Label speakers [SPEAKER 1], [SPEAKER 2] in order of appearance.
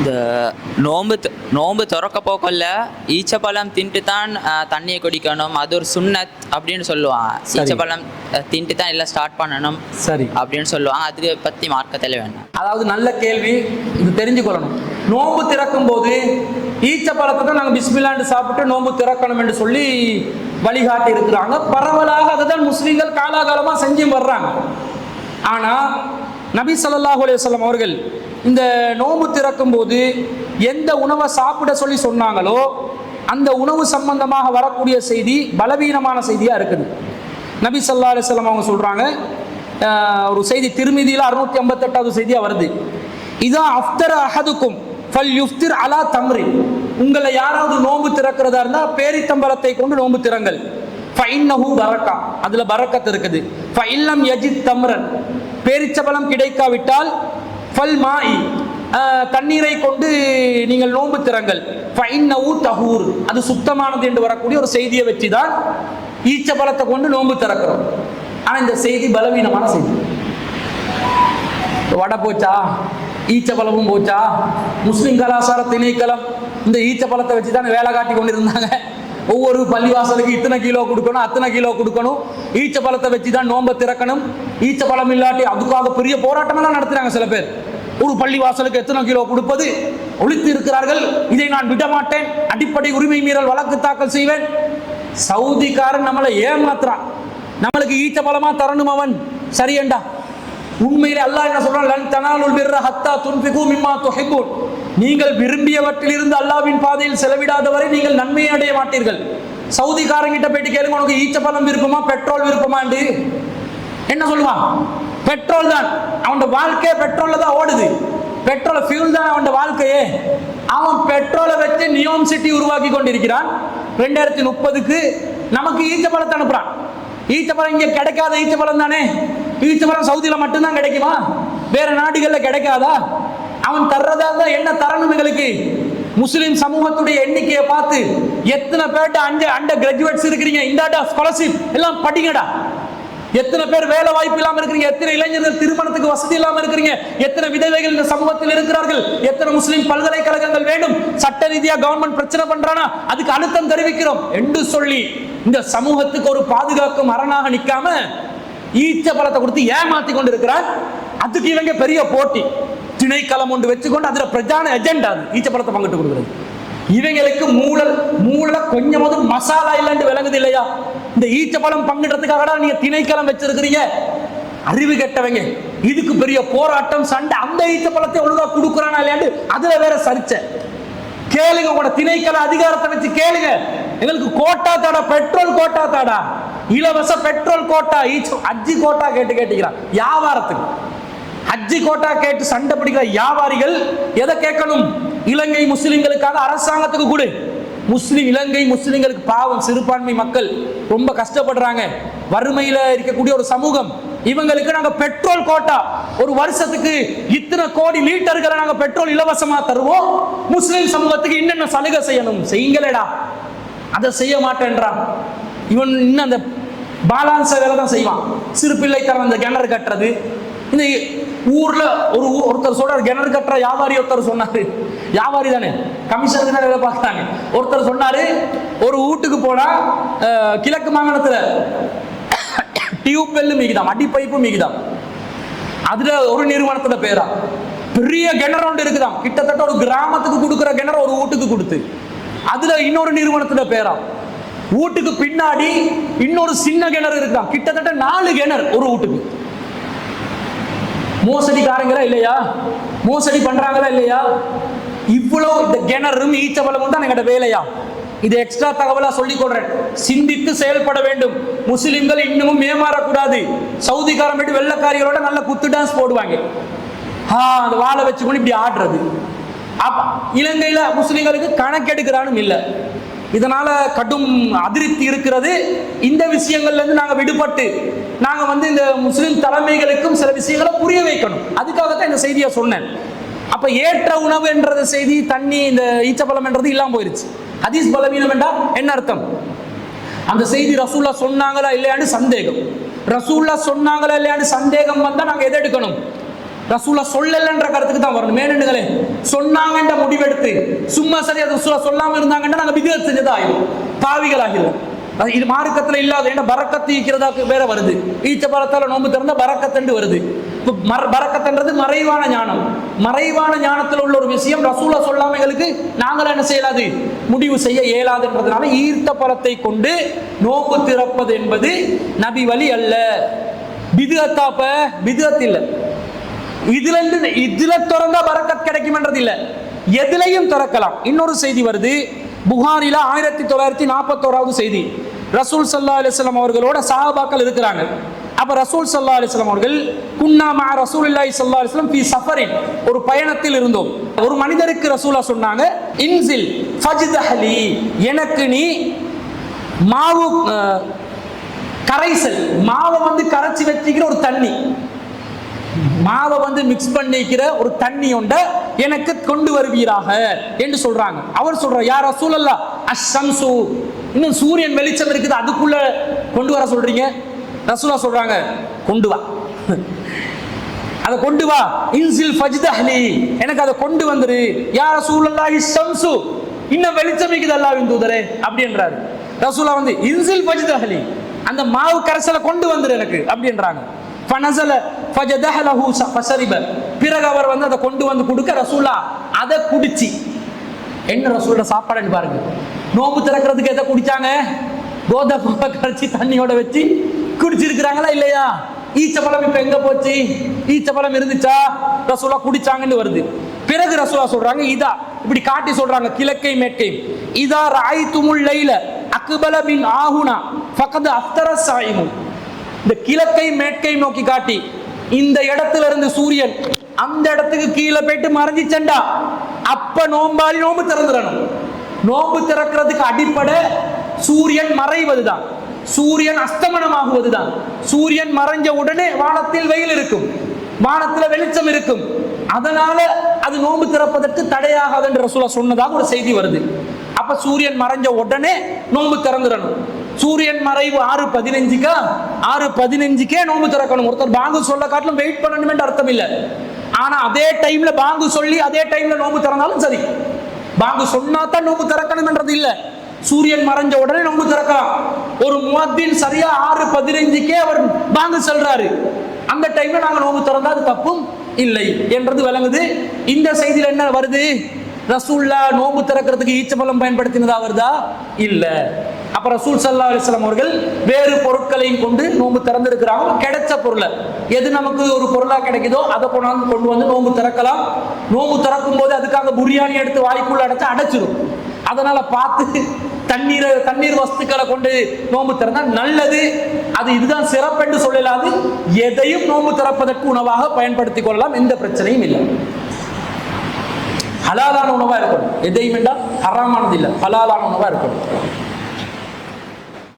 [SPEAKER 1] இந்த நோம்பு திறக்க போக்கல்ல ஈச்சப்பழம் தின்ட்டு தான் தண்ணியை குடிக்கணும், அது ஒரு சுன்னத் அப்படின்னு சொல்லுவாங்க. ஈச்சப்பழம் தின்ட்டு தான் எல்லாம் ஸ்டார்ட் பண்ணணும்
[SPEAKER 2] சரி
[SPEAKER 1] அப்படின்னு சொல்லுவாங்க. அதை பற்றி மார்க்கத்தில் வேணும்.
[SPEAKER 2] அதாவது நல்ல கேள்வி, இது தெரிஞ்சுக்கொள்ளணும். நோம்பு திறக்கும் போது ஈச்சப்பழத்தை தான் நாங்கள் பிஸ்மில்லாண்டு சாப்பிட்டு நோம்பு திறக்கணும் என்று சொல்லி வழிகாட்டி இருக்கிறாங்க. பரவலாக அதை தான் முஸ்லீம்கள் காலாகாலமாக செஞ்சு வர்றாங்க. ஆனால் நபி ஸல்லல்லாஹு அலைஹி வஸல்லம் அவர்கள் இந்த நோம்பு திறக்கும் போது எந்த உணவை சாப்பிட சொல்லி சொன்னாங்களோ அந்த உணவு சம்பந்தமாக வரக்கூடிய செய்தி பலவீனமான செய்தியாக இருக்குது. நபி ஸல்லல்லாஹு அலைஹி வஸல்லம் அவங்க சொல்கிறாங்க, ஒரு செய்தி திருமிதியில் 658வது செய்தியாக வருது. இதா அஃப்தர அஹதுக்கும் ஃபல் யுஃப்திர் அலா தம்ரி, உங்களை யாராவது நோம்பு திறக்கிறதா இருந்தால் பேரித்தம்பலத்தை கொண்டு நோம்பு திறங்கள். ஃபைன்னஹு பரக்கா, அதில் பரக்கத் இருக்குது. ஃபஇல்லம் யஜித் தம்ரன், பேரிச்சபலம் கிடைக்காவிட்டால் ஃபல் மாஇ, தண்ணீரை கொண்டு நீங்கள் நோன்பு திறங்கள். ஃபஇன்னஹு தஹூர், அது சுத்தமானது என்று வரக்கூடிய ஒரு செய்தியை வச்சு தான் ஈச்சபலத்தை கொண்டு நோன்பு திறக்கிறோம். ஆனால் இந்த செய்தி பலவீனமான செய்தி. வடை போச்சா, ஈச்சபலமும் போச்சா, முஸ்லிம் கலாச்சார திணைக்களம் இந்த ஈச்சபலத்தை வச்சு தான் வேலை காட்டி கொண்டிருந்தாங்க. ஒவ்வொரு பள்ளிவாசலுக்கு இத்தனை கிலோ கொடுக்கணும், அத்தனை கிலோ கொடுக்கணும், ஈச்சபலத்தை வச்சு தான் நோன்பை திறக்கணும். ஈச்சபலம் இல்லாட்டி அதுக்காக பெரிய போராட்டமெல்லாம் நடத்துறாங்க சில பேர். ஒரு பள்ளிவாசலுக்கு எத்தனை கிலோ கொடுப்பது ஒழித்து இருக்கிறார்கள். இதை நான் விடமாட்டேன், அடிப்படை உரிமை மீறல் வழக்கு தாக்கல் செய்வேன். சவுதிக்காரன் நம்மளை ஏமாத்துறான், நம்மளுக்கு ஈச்சபலமா தரணும் அவன், சரியண்டா. உண்மையிலே அல்லாஹ் என்ன சொல்றான், லன் தனாலுல் பிர்ர ஹத்தா துன்ஃபிகு மிம்மா துஹிப்பூன், நீங்கள் விரும்பியவற்றிலிருந்து அல்லாஹ்வின் பாதையில் செலவிடாதவரை நீங்கள் நன்மையை அடைய மாட்டீர்கள். சவுதிக்காரங்கிட்ட போயிட்டு கேளுங்க, உனக்கு ஈச்சப்பழம் விருப்பமா பெட்ரோல் விருப்பமாண்டு என்ன சொல்லுவான்? பெட்ரோல் தான். அவனோட வாழ்க்கையே பெட்ரோல்ல தான் ஓடுது. பெட்ரோல் ஃபியூல் தான் அவனோட வாழ்க்கையே. அவன் பெட்ரோலை வச்சு நியோம் சிட்டி உருவாக்கி கொண்டிருக்கிறான். 2030க்கு நமக்கு ஈச்சப்பழத்தை அனுப்புறான். ஈச்சப்பழம் இங்கே கிடைக்காத ஈச்சப்பழம் தானே. ஈச்சப்பழம் சவுதியில மட்டும்தான் கிடைக்குமா? வேற நாடுகள்ல கிடைக்காதா? அவன் தர்றதா தான் என்ன தரணும் எங்களுக்கு? முஸ்லிம் சமூகத்துடைய எண்ணிக்கையை பார்த்து எத்தனை பேர்ட்ட அண்டர் கிராஜுவேட்ஸ் இருக்கிறீங்க, இந்தாடா ஸ்காலர்ஷிப் எல்லாம் படிங்கடா. எத்தனை பேர் வேலை வாய்ப்பு இல்லாம இருக்கிறீங்க, எத்தனை இளைஞர்கள் திருமணத்துக்கு வசதி இல்லாம இருக்கிறீங்க, எத்தனை விதவைகள் இந்த சமூகத்தில் இருக்கிறார்கள், எத்தனை முஸ்லிம் பல்கலைக்கழகங்கள் வேண்டும், சட்ட ரீதியா கவர்மெண்ட் பிரச்சனை பண்றானா அதுக்கு அழுத்தம் தெரிவிக்கிறோம் என்று சொல்லி இந்த சமூகத்துக்கு ஒரு பாதுகாக்கும் அரணாக நிற்காம ஈச்ச பழத்தை கொடுத்து ஏமாத்தி கொண்டு இருக்கிறார். அதுக்கு இவங்க பெரிய போட்டி திணைக்களம் ஒன்று வச்சுக்கொண்டு அதுல பிரதான எஜெண்டா அது ஈச்ச பழத்தை பங்கிட்டு கொடுக்குறது. இவங்களுக்கு மூளை கொஞ்சமாவது மசாலா இல்லைன்னு விளங்குது இல்லையா? இந்த ஈச்சப்பழம் பங்கிடுறதுக்காக நீங்க திணைக்களம் வச்சிருக்கிறீங்க, அறிவு கெட்டவங்க. இதுக்கு பெரிய போராட்டம் சண்டை. அந்த ஈச்சப்பழத்தை ஒழுங்கா கொடுக்குறானா இல்லையாண்டு அதுல வேற சரிச்ச கேளுங்க. உங்களோட திணைக்கள அதிகாரத்தை வச்சு கேளுங்க, எங்களுக்கு கோட்டா தாடா, பெட்ரோல் கோட்டா தாடா, இலவச பெட்ரோல் கோட்டா, அஜி கோட்டா கேட்டுக்கிறான் வியாபாரத்துக்கு. ஹஜ்ஜி கோட்டா கேட்டு சண்டை பிடிக்கிற வியாபாரிகள் எதை கேட்கணும்? இலங்கை முஸ்லிம்களுக்காக அரசாங்கத்துக்கு கொடு. இலங்கை முஸ்லிம்களுக்கு பாவம், சிறுபான்மை மக்கள் ரொம்ப கஷ்டப்படுறாங்க, வறுமையில இருக்கக்கூடிய ஒரு சமூகம். இவங்களுக்கு நாங்க பெட்ரோல் கோட்டா ஒரு வருஷத்துக்கு இத்தனை கோடி லிட்டர்களை நாங்க பெட்ரோல் இலவசமா தருவோம். முஸ்லிம் சமூகத்துக்கு என்னென்ன சலுகை செய்யணும் செய்யுங்களேடா, அதை செய்ய மாட்டேன்றான். இவன் இன்னும் அந்த பாலான்ஸ வேலை தான் செய்வான். சிறு பிள்ளை தரம் அந்த கிணறு கட்டுறது. இந்த ஊர்ல ஒருத்தர் சொல்றாரு, கிணறு கட்டுற வியாபாரி ஒருத்தர் சொன்னாரு, வியாபாரி தானே கமிஷனுக்கு தான் வேலை பார்க்குறாங்க. ஒருத்தர் சொன்னாரு, ஒரு வீட்டுக்கு போனா கிழக்கு மாகாணத்துல டியூப் வெல்லு மிகுதாம், அடிப்பைப்பு மிகுதாம். அதுல ஒரு நிறுவனத்துல பேரா பெரிய கிணறு ஒன்று இருக்குதாம், கிட்டத்தட்ட ஒரு கிராமத்துக்கு கொடுக்குற கிணறு ஒரு வீட்டுக்கு கொடுத்து, அதுல இன்னொரு நிறுவனத்துல பேரா. வீட்டுக்கு பின்னாடி இன்னொரு சின்ன கிணறு இருக்குதாம், கிட்டத்தட்ட 4 கிணறு ஒரு வீட்டுக்கு. மோசடிக்காரங்களா இல்லையா? மோசடி பண்றாங்களா இல்லையா? இவ்வளவு இந்த கிணறும் ஈச்சபலமும் தான் எங்கட வேலையா? இது எக்ஸ்ட்ரா தகவலா சொல்லிக் கொள்றேன். சிந்தித்து செயல்பட வேண்டும். முஸ்லிம்கள் இன்னமும் ஏமாறக்கூடாது. சவுதிக்காரன் போயிட்டு வெள்ளக்காரிகளோட நல்ல குத்து டான்ஸ் போடுவாங்க, அந்த வாழை வச்சுக்கொண்டு இப்படி ஆடுறது. இலங்கையில முஸ்லிம்களுக்கு கணக்கெடுக்கிறானும் இல்லை. இதனால கடும் அதிருப்தி இருக்கிறது. இந்த விஷயங்கள்ல இருந்து நாங்க விடுபட்டு நாங்க இந்த முஸ்லிம் தலைமைகளுக்கும் சில விஷயங்களை புரிய வைக்கணும். அதுக்காகத்தான் இந்த செய்தியை சொன்னேன். அப்ப ஏற்ற உணவு என்றது செய்தி, தண்ணி, இந்த ஈச்சப்பழம் என்றது இல்லாம போயிருச்சு. ஹதீஸ் பலவீனம் என்றா என்ன அர்த்தம்? அந்த செய்தி ரசூல்லா சொன்னாங்களா இல்லையான்னு சந்தேகம். ரசூல்லா சொன்னாங்களா இல்லையான்னு சந்தேகம் வந்தா நாங்க எதை எடுக்கணும்? ரசூலா சொல்லலன்ற கருத்துக்கு தான் வரணும். மேனண்டுகளே சொன்னாங்கன்ற முடிவெடுத்து சும்மா சரி அது ரசூலா சொல்லாம இருந்தாங்கன்னா நாங்க பித்அத் செஞ்சதா ஆயிரும், பாவிகள் ஆகிரும். இது மார்க்கத்துல இல்லாத என்ன பரக்கத்து ஈக்கிறதா வேற வருது. ஈச்ச பழத்தால நோன்பு திறந்தா பரக்கத்தண்டு வருது. பரக்கத்துன்றது மறைவான ஞானம். மறைவான ஞானத்தில் உள்ள ஒரு விஷயம் ரசூலா சொல்லாம எங்களுக்கு நாங்கள என்ன செய்யலாது, முடிவு செய்ய இயலாதுன்றதுனால ஈர்த்த பழத்தை கொண்டு நோன்பு திறப்பது என்பது நபி வழி அல்ல. பிதுஅத்தாப்ப பிதுஅத் இல்ல. இதுல திறந்தா பரக்கத் கிடைக்கும்ன்றது இல்ல, எதுலையும் திறக்கலாம். இன்னொரு செய்தி வருது புகாரில 1941 செய்தி. ரசூல் ஸல்லல்லாஹு அலைஹி வஸல்லம் அவர்களோட சஹாபாக்கள் இருக்கிறாங்க. அப்ப ரசூல் ஸல்லல்லாஹு அலைஹி வஸல்லம் அவர்கள் குன்னா மா ரசூலுல்லாஹி ஸல்லல்லாஹு அலைஹி வஸல்லம் ஃபீ சஃபரின், ஒரு பயணத்தில் இருந்தோம். ஒரு மனிதருக்கு ரசூலா சொன்னாங்க இன்சில் ஃபஜ்தஹலி, எனக்கு நீ மாவு கரைசல், மாவை வந்து கரைச்சி வச்சிக்கிற ஒரு தண்ணி, மாவை வந்து மிக்ஸ் பண்ணிக்கிற ஒரு தண்ணி ஒண்ட எனக்கு கொண்டு வருவீராக என்று சொல்றாங்க. அவர் சொல்றார் யா ரசூலல்லாஹ் அஷம்சு, இன்னும் சூரியன் வெளிச்சம் இருக்குது அதுக்குள்ள கொண்டு வர சொல்றீங்க. ரசூலா சொல்றாங்க கொண்டு வா, அதை கொண்டு வா. இன்சில் ஃபஜ்தஹலி, எனக்கு அதை கொண்டு வந்துரு. யா ரசூலல்லாஹி ஷம்சு, இன்னும் வெளிச்சம் இருக்குது அல்லாஹ்வின் தூதரே அப்படின்றாரு. ரசூலா வந்து இன்சில் ஃபஜ்தஹலி, அந்த மாவு கரைசலை கொண்டு வந்துரு எனக்கு அப்படின்றாங்க. ஃபனஸல ஃபஜதஹலஹு ஃபஷரிப, பிறகு அவர் வந்து அதை கொண்டு வந்து கொடுக்க ரசூலா அதை குடிச்சி. என்ன ரசூலோட சாப்பாடுன்னு பாருங்க. நோம்பு திறக்கிறதுக்கு எதை குடிச்சாங்க? கோதமை கரைச்சி தண்ணியோட வச்சு குடிச்சிருக்கிறாங்களா இல்லையா? ஈச்சப்பழம் இப்ப எங்க போச்சு? ஈச்சப்பழம் இருந்துச்சா? ரசூலா குடிச்சாங்கன்னு வருது. பிறகு ரசூலா சொல்றாங்க இதா, இப்படி காட்டி சொல்றாங்க கிழக்கை மேற்கை, இதா ராய்துமுல் லைல அக்பல பின் ஆஹுனா ஃபகத் அஃப்தர ஸாயிமு. இந்த கிழக்கை மேற்கை நோக்கி காட்டி இந்த இடத்துல இருந்து சூரியன் அந்த இடத்துக்கு கீழே போயிட்டு மறைஞ்சிச்சண்டா அப்ப நோம்பாளி நோம்பு திறந்துடணும். நோம்பு திறக்கிறதுக்கு அடிப்படை சூரியன் மறைவதுதான், சூரியன் அஸ்தமனமாகுவதுதான். சூரியன் மறைஞ்ச உடனே வானத்தில் வெயில் இருக்கும், வானத்துல வெளிச்சம் இருக்கும். அதனால அது நோம்பு திறப்பதற்கு தடையாகாது என்று ரசூலா சொன்னதாக ஒரு செய்தி வருது. அப்ப சூரியன் மறைஞ்ச உடனே நோம்பு திறந்துடணும். சூரியன் மறைவு 6:15 6:15 நோம்பு திறக்கணும். ஒருத்தர் பாங்கு சொல்ல காட்டிலும் வெயிட் பண்ணணும் அர்த்தம் இல்லை. ஆனா அதே டைம்ல பாங்கு சொல்லி அதே டைம்ல நோம்பு திறந்தாலும் சரி, பாங்கு சொன்னா தான் நோம்பு திறக்கணும் என்றது இல்ல. சூரியன் மறைஞ்ச உடனே நோம்பு திறக்கலாம். ஒரு முஅத்தின் சரியா 6:15 அவர் பாங்கு சொல்றாரு, அந்த டைம்ல நாங்க நோம்பு திறந்தா அது தப்பும் இல்லை என்றது விளங்குது. இந்த செய்தியில என்ன வருது? ரசூல்லா நோம்பு திறக்கிறதுக்கு ஈச்சப்பழம் பயன்படுத்தினதா வருதா? இல்ல. அப்ப ரசூல் ஸல்லல்லாஹு அலைஹி வஸல்லம் அவர்கள் வேறு பொருட்களையும் கொண்டு நோம்பு திறந்திருக்கிறாங்க. கிடைச்ச பொருளை, எது நமக்கு ஒரு பொருளா கிடைக்குதோ அதை கொண்டு வந்து நோம்பு திறக்கலாம். நோம்பு திறக்கும் போது அதுக்காக புரியாணி எடுத்து வாய்க்குள்ள அடைச்சிடும். அதனால பார்த்து தண்ணீர் வஸ்துக்களை கொண்டு நோம்பு திறந்தா நல்லது. அது இதுதான் சிறப்பென்று சொல்லலாது. எதையும் நோம்பு திறப்பதற்கு உணவாக பயன்படுத்திக் கொள்ளலாம், எந்த பிரச்சனையும் இல்லை. ஹலாலான உணவா இருக்கணும். எதையும் வேண்டாம், ஹராமானது இல்லை, ஹலாலான உணவா இருக்கணும்.